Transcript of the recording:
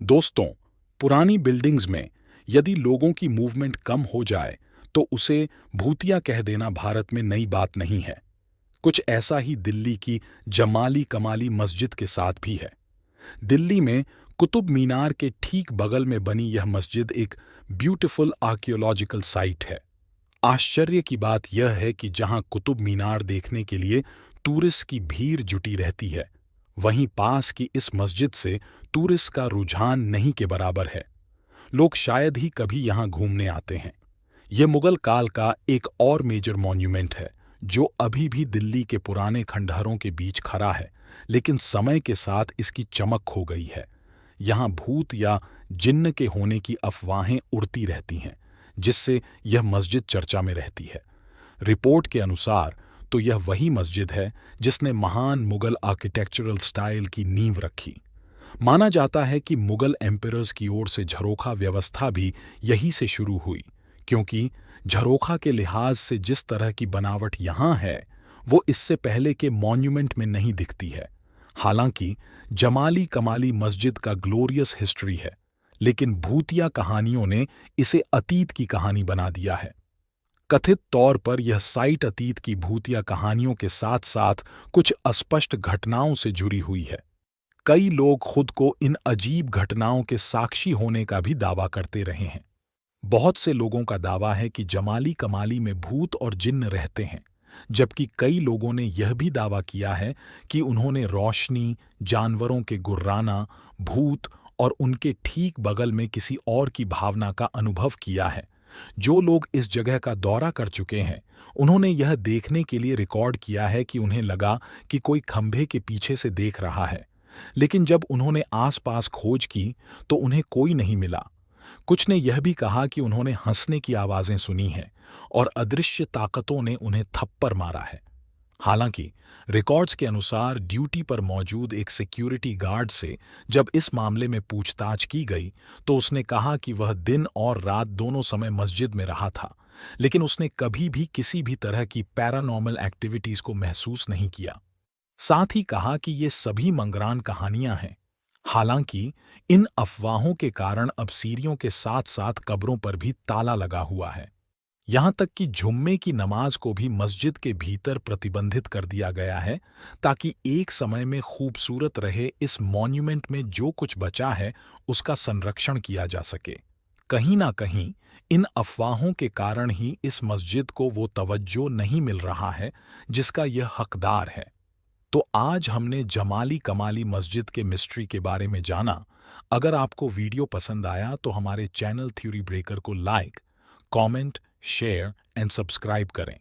दोस्तों, पुरानी बिल्डिंग्स में यदि लोगों की मूवमेंट कम हो जाए तो उसे भूतिया कह देना भारत में नई बात नहीं है। कुछ ऐसा ही दिल्ली की जमाली कमाली मस्जिद के साथ भी है। दिल्ली में कुतुब मीनार के ठीक बगल में बनी यह मस्जिद एक ब्यूटीफुल आर्कियोलॉजिकल साइट है। आश्चर्य की बात यह है कि जहां कुतुब मीनार देखने के लिए टूरिस्ट की भीड़ जुटी रहती है, वहीं पास की इस मस्जिद से टूरिस्ट का रुझान नहीं के बराबर है। लोग शायद ही कभी यहां घूमने आते हैं। यह मुगल काल का एक और मेजर मॉन्यूमेंट है जो अभी भी दिल्ली के पुराने खंडहरों के बीच खड़ा है, लेकिन समय के साथ इसकी चमक खो गई है। यहाँ भूत या जिन्न के होने की अफवाहें उड़ती रहती हैं, जिससे यह मस्जिद चर्चा में रहती है। रिपोर्ट के अनुसार तो यह वही मस्जिद है जिसने महान मुगल आर्किटेक्चरल स्टाइल की नींव रखी। माना जाता है कि मुगल एम्परर्स की ओर से झरोखा व्यवस्था भी यहीं से शुरू हुई, क्योंकि झरोखा के लिहाज से जिस तरह की बनावट यहाँ है वो इससे पहले के मॉन्यूमेंट में नहीं दिखती है। हालांकि जमाली कमाली मस्जिद का ग्लोरियस हिस्ट्री है, लेकिन भूतिया कहानियों ने इसे अतीत की कहानी बना दिया है। कथित तौर पर यह साइट अतीत की भूतिया कहानियों के साथ साथ कुछ अस्पष्ट घटनाओं से जुड़ी हुई है। कई लोग खुद को इन अजीब घटनाओं के साक्षी होने का भी दावा करते रहे हैं। बहुत से लोगों का दावा है कि जमाली कमाली में भूत और जिन्न रहते हैं, जबकि कई लोगों ने यह भी दावा किया है कि उन्होंने रोशनी, जानवरों के गुर्राना, भूत और उनके ठीक बगल में किसी और की भावना का अनुभव किया है। जो लोग इस जगह का दौरा कर चुके हैं, उन्होंने यह देखने के लिए रिकॉर्ड किया है कि उन्हें लगा कि कोई खंभे के पीछे से देख रहा है, लेकिन जब उन्होंने आसपास खोज की तो उन्हें कोई नहीं मिला। कुछ ने यह भी कहा कि उन्होंने हंसने की आवाजें सुनी हैं और अदृश्य ताकतों ने उन्हें थप्पड़ मारा है। हालांकि रिकॉर्ड्स के अनुसार ड्यूटी पर मौजूद एक सिक्योरिटी गार्ड से जब इस मामले में पूछताछ की गई तो उसने कहा कि वह दिन और रात दोनों समय मस्जिद में रहा था, लेकिन उसने कभी भी किसी भी तरह की पैरानॉर्मल एक्टिविटीज को महसूस नहीं किया। साथ ही कहा कि ये सभी मंगरान कहानियां हैं। हालांकि इन अफवाहों के कारण अब सीरियों के साथ साथ कब्रों पर भी ताला लगा हुआ है। यहां तक कि जुम्मे की नमाज को भी मस्जिद के भीतर प्रतिबंधित कर दिया गया है, ताकि एक समय में खूबसूरत रहे इस मॉन्यूमेंट में जो कुछ बचा है उसका संरक्षण किया जा सके। कहीं ना कहीं इन अफवाहों के कारण ही इस मस्जिद को वो तवज्जो नहीं मिल रहा है जिसका यह हकदार है। तो आज हमने जमाली कमाली मस्जिद के मिस्ट्री के बारे में जाना। अगर आपको वीडियो पसंद आया तो हमारे चैनल थ्योरी ब्रेकर को like, comment, share and subscribe करें।